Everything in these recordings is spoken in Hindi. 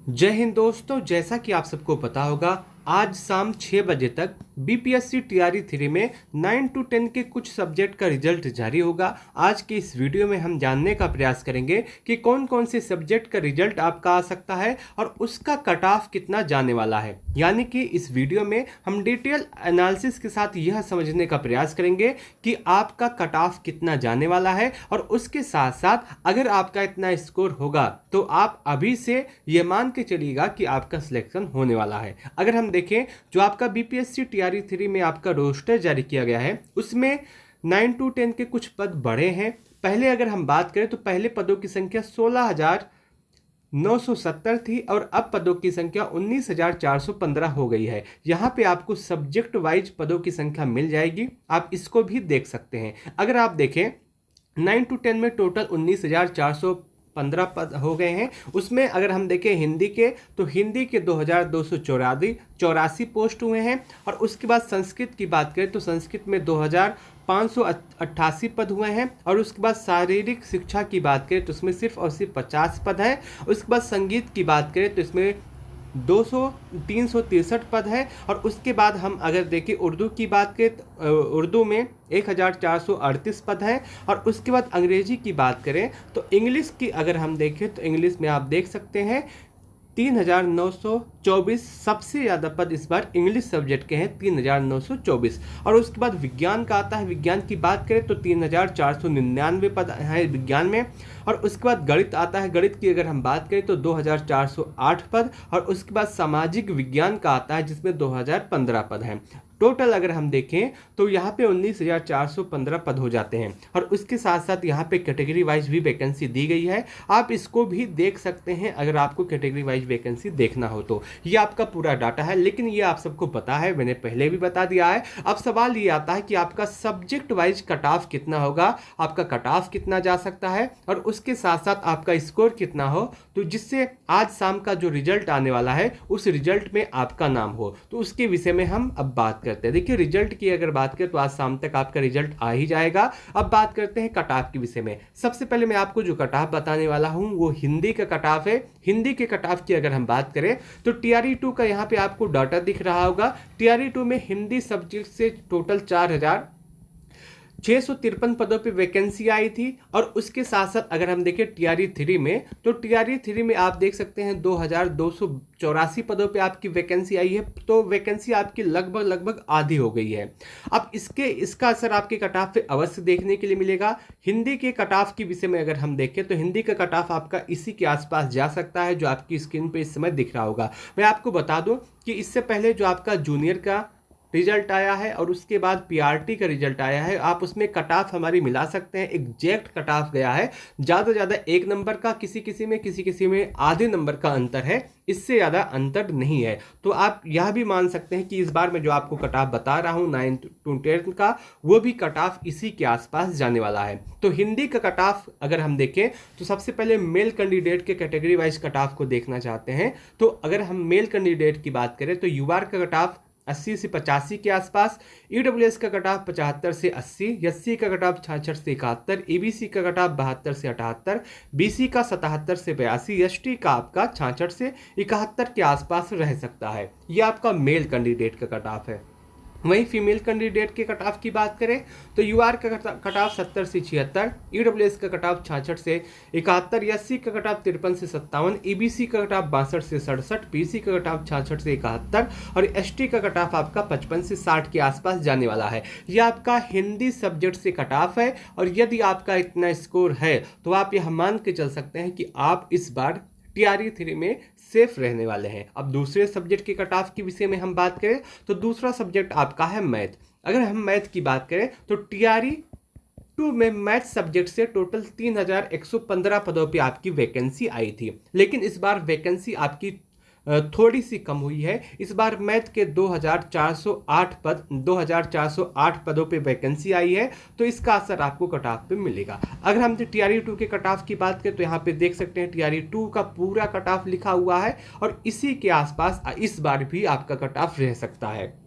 जय हिंद दोस्तों, जैसा कि आप सबको पता होगा आज शाम 6 बजे तक बीपीएससी टीआरई 3 में 9 to 10 के कुछ सब्जेक्ट का रिजल्ट जारी होगा। आज के इस वीडियो में हम जानने का प्रयास करेंगे कि कौन कौन से सब्जेक्ट का रिजल्ट आपका आ सकता है और उसका कट ऑफ कितना जाने वाला है। यानी कि इस वीडियो में हम डिटेल एनालिसिस के साथ यह समझने का प्रयास करेंगे कि आपका कट ऑफ कितना जाने वाला है और उसके साथ साथ अगर आपका इतना स्कोर होगा तो आप अभी से ये मान के चलिएगा कि आपका सिलेक्शन होने वाला है। अगर हम देखें जो आपका बीपीएससी टीआरई 3 में आपका रोस्टर जारी किया गया है उसमें 9 to 10 के कुछ पद बढ़े हैं। पहले अगर हम बात करें तो पहले पदों की संख्या 16,970 थी और अब पदों की संख्या 19,415 हो गई है। यहाँ पे आपको सब्जेक्ट वाइज पदों की संख्या मिल जाएगी, आप इसको भी देख सकते हैं। अगर आप देखें 9 to 10 में टोटल 19,415 पद हो गए हैं। उसमें अगर हम देखें हिंदी के तो हिंदी के 2,284 पोस्ट हुए हैं और उसके बाद संस्कृत की बात करें तो संस्कृत में 2,588 पद हुए हैं और उसके बाद शारीरिक शिक्षा की बात करें तो उसमें सिर्फ और सिर्फ 50 पद है। उसके बाद संगीत की बात करें तो इसमें 363 पद है और उसके बाद हम अगर देखें उर्दू की बात करें तो उर्दू में 1,438 पद है और उसके बाद अंग्रेजी की बात करें तो इंग्लिश की अगर हम देखें तो इंग्लिश में आप देख सकते हैं 3,924 सबसे ज़्यादा पद इस बार इंग्लिश सब्जेक्ट के हैं 3,924। और उसके बाद विज्ञान का आता है, विज्ञान की बात करें तो 3,499 पद है विज्ञान में। और उसके बाद गणित आता है, गणित की अगर हम बात करें तो 2,408 पद और उसके बाद सामाजिक विज्ञान का आता है जिसमें 2,015 पद हैं। टोटल अगर हम देखें तो यहाँ पे 19,415 पद हो जाते हैं और उसके साथ साथ यहाँ पे कैटेगरी वाइज भी वैकेंसी दी गई है, आप इसको भी देख सकते हैं अगर आपको कैटेगरी वाइज वैकेंसी देखना हो तो। ये आपका पूरा डाटा है, लेकिन ये आप सबको पता है, मैंने पहले भी बता दिया है। अब सवाल ये आता है कि आपका सब्जेक्ट वाइज कट ऑफ कितना होगा, आपका कट ऑफ कितना जा सकता है और उसके साथ साथ आपका स्कोर कितना हो, तो जिससे आज शाम का जो रिजल्ट आने वाला है उस रिजल्ट में आपका नाम हो। तो उसके विषय में हम अब बात करते हैं। देखिए रिजल्ट की अगर बात करें तो आज शाम तक आपका रिजल्ट आ ही जाएगा। अब बात करते हैं कट ऑफ के विषय में। सबसे पहले मैं आपको जो कट ऑफ बताने वाला हूं वो हिंदी का कट ऑफ है। हिंदी के कट ऑफ की अगर हम बात करें तो टीआरई 2 का यहाँ पे आपको डाटा दिख रहा होगा। टीआरई 2 में हिंदी सब्जेक्ट से टोटल 4,653 पदों पे वैकेंसी आई थी और उसके साथ साथ अगर हम देखें टीआरई 3 में तो टीआरई 3 में आप देख सकते हैं 2,284 पदों पे आपकी वैकेंसी आई है। तो वैकेंसी आपकी लगभग आधी हो गई है। अब इसका असर आपके कट ऑफ पे अवश्य देखने के लिए मिलेगा। हिंदी के कट ऑफ के विषय में अगर हम देखें तो हिंदी का कट ऑफ आपका इसी के आसपास जा सकता है जो आपकी स्क्रीन पे इस समय दिख रहा होगा। मैं आपको बता दूं कि इससे पहले जो आपका जूनियर का रिजल्ट आया है और उसके बाद पीआरटी का रिजल्ट आया है, आप उसमें कट ऑफ हमारी मिला सकते हैं। एग्जैक्ट कट ऑफ गया है, ज़्यादा से ज़्यादा 1 नंबर का, किसी में आधे नंबर का अंतर है, इससे ज़्यादा अंतर नहीं है। तो आप यह भी मान सकते हैं कि इस बार मैं जो आपको कट ऑफ बता रहा हूँ 9 to 10 का, वो भी कट ऑफ इसी के आसपास जाने वाला है। तो हिंदी का कट ऑफ अगर हम देखें तो सबसे पहले मेल कैंडिडेट के कैटेगरी वाइज कट ऑफ को देखना चाहते हैं। तो अगर हम मेल कैंडिडेट की बात करें तो यूआर का कट ऑफ 80 से 85 के आसपास, ईडब्ल्यूएस का कट ऑफ 75 से 80, एससी का कट ऑफ 66 से 71, ईबीसी का कट ऑफ 72 से 78, बीसी का 77 से 82, एसटी का आपका 66 से 71 के आसपास रह सकता है। यह आपका मेल कैंडिडेट का कट ऑफ है। वहीं फीमेल कैंडिडेट के कट ऑफ की बात करें तो यूआर का कट ऑफ 70 से 76, ईडब्ल्यूएस का कट ऑफ 66 से 71, एससी का कट ऑफ 53 से 57, ईबीसी का कट ऑफ 62 से 67, बीसी का कट ऑफ 66 से 71 और एसटी का कट ऑफ आपका 55 से 60 के आसपास जाने वाला है। यह आपका हिंदी सब्जेक्ट से कट ऑफ है और यदि आपका इतना स्कोर है तो आप यह मान के चल सकते हैं कि आप इस बार टीआरई 3 में सेफ रहने वाले हैं। अब दूसरे सब्जेक्ट के कट ऑफ के विषय में हम बात करें तो दूसरा सब्जेक्ट आपका है मैथ। अगर हम मैथ की बात करें तो टीआरई 2 में मैथ सब्जेक्ट से टोटल 3,115 पदों पे आपकी वैकेंसी आई थी, लेकिन इस बार वैकेंसी आपकी थोड़ी सी कम हुई है। इस बार मैथ के 2,408 पदों पे वैकेंसी आई है, तो इसका असर आपको कट ऑफ पे मिलेगा। अगर हम टीआरई 2 के कट ऑफ की बात करें तो यहाँ पे देख सकते हैं टीआरई 2 का पूरा कट ऑफ लिखा हुआ है और इसी के आसपास इस बार भी आपका कट ऑफ रह सकता है।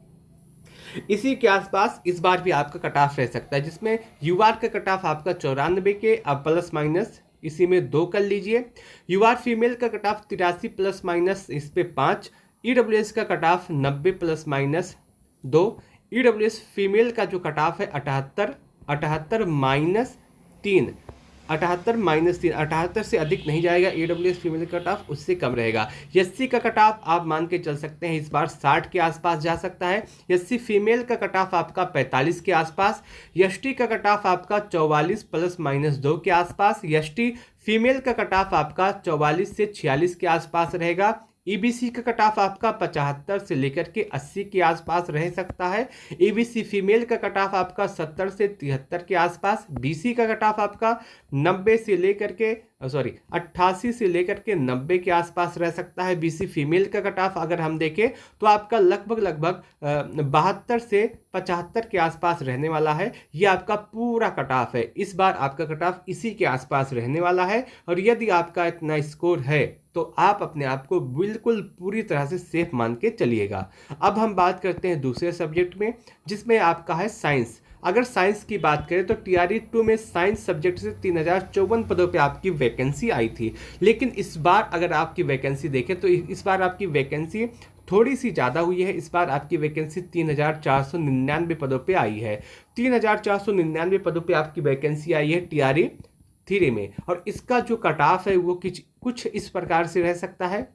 इसी के आसपास इस बार भी आपका कट ऑफ रह सकता है, जिसमें यूआर का कट ऑफ आपका 94 के अब प्लस माइनस इसी में 2 कर लीजिए। यू आर फीमेल का कट ऑफ 83 प्लस माइनस इस पे 5, ईडब्ल्यूएस का cut off 90 plus minus 2, EWS female का जो कट ऑफ है 78, 78 माइनस 3, 78 माइनस 3, 78 से अधिक नहीं जाएगा। ईडब्ल्यूएस फीमेल कट ऑफ उससे कम रहेगा। एससी का कट ऑफ आप मान के चल सकते हैं इस बार 60 के आसपास जा सकता है। एससी फीमेल का कट ऑफ आपका 45 के आसपास, एसटी का कट ऑफ आपका 44 प्लस माइनस 2 के आसपास, एसटी फीमेल का कट ऑफ आपका 44 से 46 के आसपास रहेगा। ईबीसी का कट ऑफ आपका 75 से लेकर के 80 के आसपास रह सकता है। ईबीसी फीमेल का कट ऑफ आपका 70 से 73 के आसपास। बीसी का कट ऑफ आपका 90 से लेकर के 88 से लेकर के 90 के आसपास रह सकता है। बीसी फीमेल का कट ऑफ अगर हम देखें तो आपका लगभग 72 से 75 के आसपास रहने वाला है। ये आपका पूरा कट ऑफ है। इस बार आपका कट ऑफ इसी के आसपास रहने वाला है। और यदि आपका इतना स्कोर है तो आप अपने आप को बिल्कुल पूरी तरह से सेफ मान के चलिएगा। अब हम बात करते हैं दूसरे सब्जेक्ट में, जिसमें आपका है साइंस। अगर साइंस की बात करें तो टीआरई 2 में साइंस सब्जेक्ट से 3054 पदों पे आपकी वैकेंसी आई थी। लेकिन इस बार अगर आपकी वैकेंसी देखें तो इस बार आपकी वैकेंसी थोड़ी सी ज़्यादा हुई है। इस बार आपकी वैकेंसी 3499 पदों पे आई है। 3499 पदों पे आपकी वैकेंसी आई है टीआरई 3 में। और इसका जो कट ऑफ है वो कुछ इस प्रकार से रह सकता है,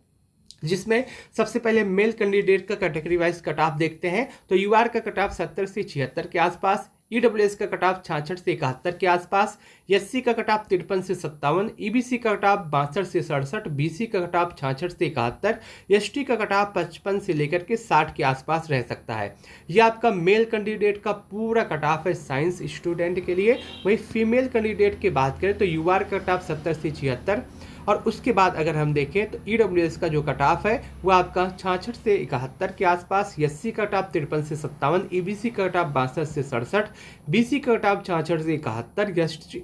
जिसमें सबसे पहले मेल कैंडिडेट का कैटेगरी वाइज कट ऑफ देखते हैं तो यूआर का कट ऑफ 70 से 76 के आसपास, ईडब्ल्यूएस का कट ऑफ 66 से 71 के आसपास, एससी का कट ऑफ 53 से 57, ईबीसी का कट ऑफ 62 से 67, बीसी का कट ऑफ 66 से 71, एसटी का कट ऑफ 55 से लेकर के 60 के आसपास रह सकता है। यह आपका मेल कैंडिडेट का पूरा कट ऑफ है साइंस स्टूडेंट के लिए। वही फीमेल कैंडिडेट की बात करें तो यूआर का कट ऑफ 70 से 76, और उसके बाद अगर हम देखें तो ईडब्ल्यूएस का जो कट ऑफ है वो आपका 66 से 71 के आसपास, एससी का कट ऑफ 53 से 57, ईबीसी का कट ऑफ 62 से 67, बीसी का कट ऑफ 66 से 71,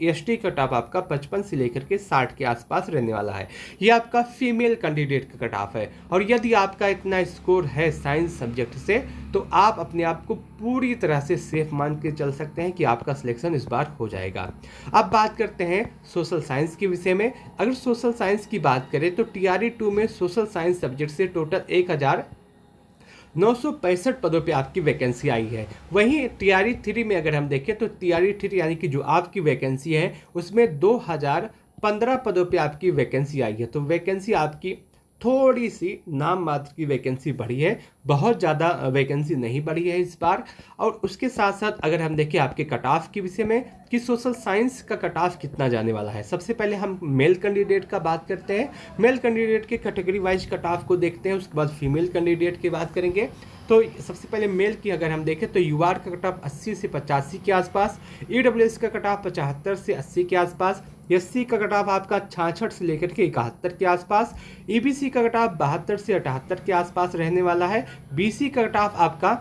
एसटी का कट ऑफ आपका 55 से लेकर के 60 के आसपास रहने वाला है। ये आपका फीमेल कैंडिडेट का कट ऑफ है। और यदि आपका इतना स्कोर है साइंस सब्जेक्ट से तो आप अपने आप को पूरी तरह से सेफ मान के चल सकते हैं कि आपका सिलेक्शन इस बार हो जाएगा। अब बात करते हैं सोशल साइंस के विषय में। अगर सोशल साइंस की बात करें तो टीआरई 2 में सोशल साइंस सब्जेक्ट से टोटल 1965 पदों पे आपकी वैकेंसी आई है। वहीं टीआरई 3 में अगर हम देखें तो टीआरई 3 यानी कि जो आपकी वैकेंसी है उसमें 2015 पदों पे आपकी वैकेंसी आई है। तो वैकेंसी आपकी थोड़ी सी नाम मात्र की वैकेंसी बढ़ी है, बहुत ज़्यादा वैकेंसी नहीं बढ़ी है इस बार। और उसके साथ साथ अगर हम देखें आपके कट ऑफ के विषय में कि सोशल साइंस का कट ऑफ कितना जाने वाला है। सबसे पहले हम मेल कैंडिडेट का बात करते हैं। मेल कैंडिडेट के कैटेगरी वाइज कट ऑफ को देखते हैं, उसके बाद फीमेल कैंडिडेट की बात करेंगे। तो सबसे पहले मेल की अगर हम देखें तो यूआर का कट ऑफ 80 से 85 के आसपास, ईडब्ल्यूएस का कट ऑफ 75 से 80 के आसपास, एससी का कट ऑफ आपका 66 से लेकर के 71 के आसपास, ईबीसी का कट ऑफ 72 से 78 के आसपास रहने वाला है, बीसी का कट ऑफ आपका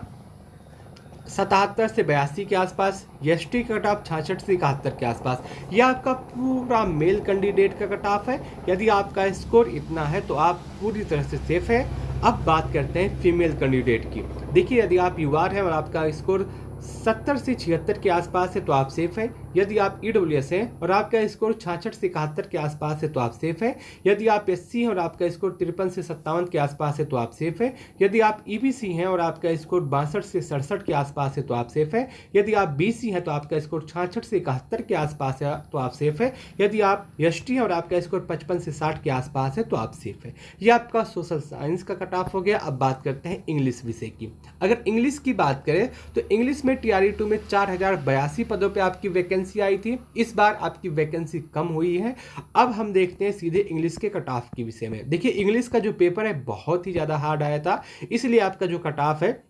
77 से 82 के आसपास, एसटी का कट ऑफ 66 से 71 के आसपास। यह आपका पूरा मेल कैंडिडेट का कट ऑफ है। यदि आपका स्कोर इतना है तो आप पूरी तरह से सेफ है। अब बात करते हैं फीमेल कैंडिडेट की। देखिए यदि आप यूआर हैं और आपका स्कोर 70 से 76 के आसपास है तो आप सेफ हैं। यदि आप ईडब्ल्यूएस हैं और आपका स्कोर 66 से 71 के आसपास है तो आप सेफ हैं। यदि आप एससी हैं और आपका स्कोर 53 से 57 के आसपास है तो आप सेफ हैं। यदि आप ईबीसी हैं और आपका स्कोर 62 से 67 के आसपास है तो आप सेफ हैं। यदि आप बीसी हैं तो आपका स्कोर 66 से 71 के आसपास है तो आप सेफ है। यदि आप एसटी हैं और आपका स्कोर 55 से 60 के आसपास है तो आप सेफ है। यह आपका सोशल साइंस का कट ऑफ हो गया। अब बात करते हैं इंग्लिश विषय की। अगर इंग्लिश की बात करें तो इंग्लिश में टीआरई 2 में 4082 पदों पे आपकी वैकेंसी आई थी। इस बार आपकी वैकेंसी कम हुई है। अब हम देखते हैं सीधे इंग्लिश के कट ऑफ के विषय में। देखिए इंग्लिश का जो पेपर है बहुत ही ज़्यादा हार्ड आया था, इसलिए आपका जो कट ऑफ है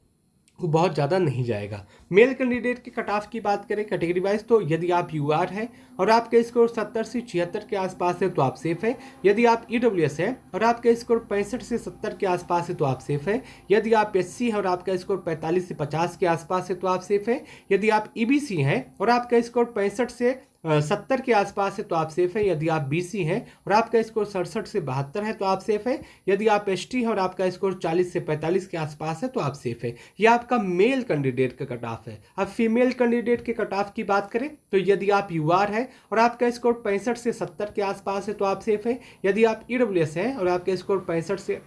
वो बहुत ज़्यादा नहीं जाएगा। मेल कैंडिडेट के कट ऑफ की बात करें कैटेगरी वाइज तो यदि आप यूआर हैं और आपका स्कोर 70 से 76 के आसपास है तो आप सेफ हैं। यदि आप ईडब्ल्यूएस हैं और आपका स्कोर 65 से 70 के आसपास है तो आप सेफ हैं। यदि आप एससी हैं और आपका स्कोर 45 से 50 के आसपास है तो आप सेफ हैं। यदि आप ईबीसी हैं और आपका स्कोर 65 से 70 के आसपास है तो आप सेफ है। यदि आप बीसी हैं और आपका स्कोर 67 से 72 है तो आप सेफ है। यदि आप एसटी हैं और आपका स्कोर 40 से 45 के आसपास है तो आप सेफ है। यह आपका मेल कैंडिडेट का कट ऑफ है। अब फीमेल कैंडिडेट के कट ऑफ की बात करें तो यदि आप यूआर है और आपका स्कोर 65 से 70 के आसपास है तो आप सेफ है। यदि आप ईडब्ल्यूएस हैं और आपका स्कोर 65 से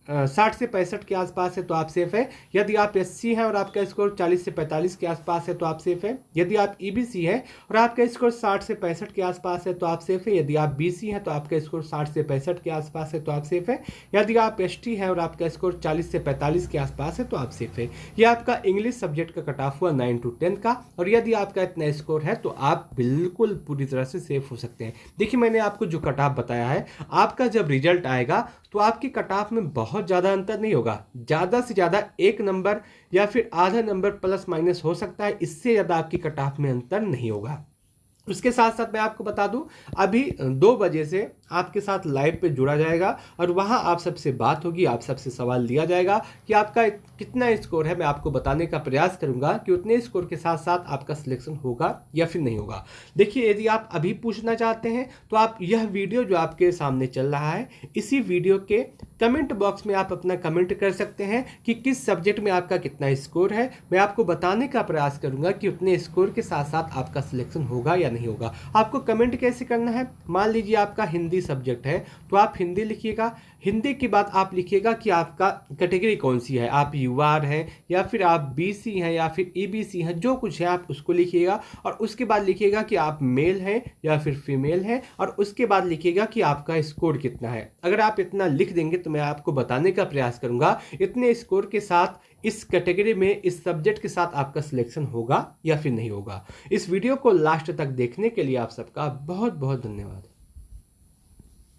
60 से 65 के आसपास है तो आप सेफ है। यदि आप एससी हैं और आपका स्कोर 40 से 45 के आसपास है तो आप सेफ है। यदि आप ईबीसी हैं और आपका स्कोर 60 से 65 के आसपास है तो आप सेफ है। यदि आप बीसी हैं तो आपका स्कोर 60 से 65 के आसपास है तो आप सेफ है। यदि आप एसटी हैं और आपका स्कोर 40 से 45 के आसपास है तो आप सेफ है। यह आपका इंग्लिश सब्जेक्ट का कट ऑफ हुआ 9 to 10 का, और यदि आपका इतना स्कोर है तो आप बिल्कुल पूरी तरह से सेफ हो सकते हैं। देखिए, मैंने आपको जो कट ऑफ बताया है, आपका जब रिजल्ट आएगा तो आपकी कट ऑफ में बहुत ज़्यादा अंतर नहीं होगा। ज़्यादा से ज़्यादा 1 नंबर या फिर आधा नंबर प्लस माइनस हो सकता है, इससे ज़्यादा आपकी कट ऑफ में अंतर नहीं होगा। उसके साथ साथ मैं आपको बता दूं, अभी 2 बजे से आपके साथ लाइव पे जुड़ा जाएगा और वहां आप सबसे बात होगी, आप सबसे सवाल लिया जाएगा कि आपका कितना स्कोर है। मैं आपको बताने का प्रयास करूंगा कि उतने स्कोर के साथ साथ आपका सिलेक्शन होगा या फिर नहीं होगा। देखिए, यदि आप अभी पूछना चाहते हैं तो आप यह वीडियो जो आपके सामने चल रहा है, इसी वीडियो के कमेंट बॉक्स में आप अपना कमेंट कर सकते हैं कि किस सब्जेक्ट में आपका कितना स्कोर है। मैं आपको बताने का प्रयास करूंगा कि उतने स्कोर के साथ साथ आपका सिलेक्शन होगा या नहीं होगा। आपको कमेंट कैसे करना है, मान लीजिए आपका हिंदी सब्जेक्ट है तो आप हिंदी लिखिएगा। हिंदी के बाद आप लिखिएगा कि आपका कैटेगरी कौन सी है, आप यूआर हैं या फिर आप बीसी हैं या फिर ईबीसी हैं, जो कुछ है आप उसको लिखिएगा। और उसके बाद लिखिएगा कि आप मेल हैं या फिर फीमेल हैं, और उसके बाद लिखिएगा कि आपका स्कोर कितना है। अगर आप इतना लिख देंगे तो मैं आपको बताने का प्रयास करूंगा इतने स्कोर के साथ इस कैटेगरी में, इस सब्जेक्ट के साथ आपका सिलेक्शन होगा या फिर नहीं होगा। इस वीडियो को लास्ट तक देखने के लिए आप सबका बहुत बहुत धन्यवाद।